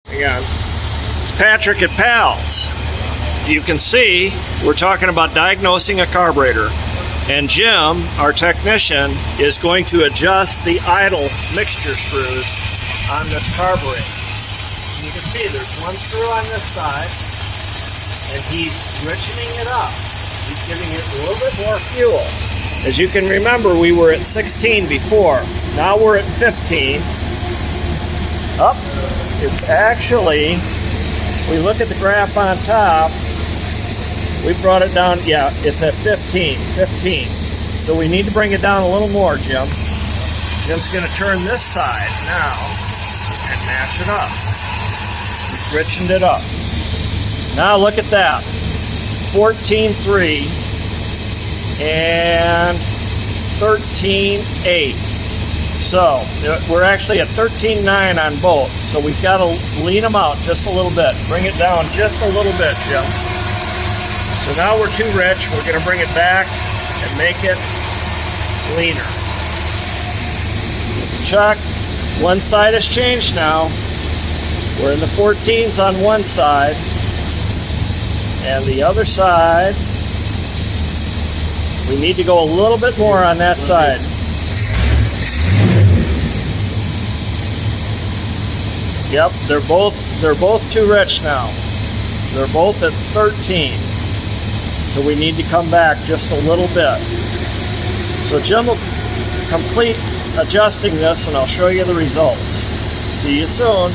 Again, it's Patrick at Pals. You can see we're talking about diagnosing a carburetor, and Jim, our technician, is going to adjust the idle mixture screws on this carburetor. You can see there's one screw on this side, and he's richening it up. He's giving it a little bit more fuel. As you can remember, we were at 16 before. Now we're at 15. Up. It's actually, we look at the graph on top, we brought it down, yeah, it's at 15. So we need to bring it down a little more, Jim. Jim's going to turn this side now and match it up. He's richened it up. Now look at that. 14.3 and 13.8. So we're actually at 13.9 on both. So we've got to lean them out just a little bit. Bring it down just a little bit, Jim. So now we're too rich. We're going to bring it back and make it leaner. Check. One side has changed now. We're in the 14s on one side. And the other side, we need to go a little bit more on that side. Yep, they're both too rich now. They're both at 13. So we need to come back just a little bit. So Jim will complete adjusting this and I'll show you the results. See you soon.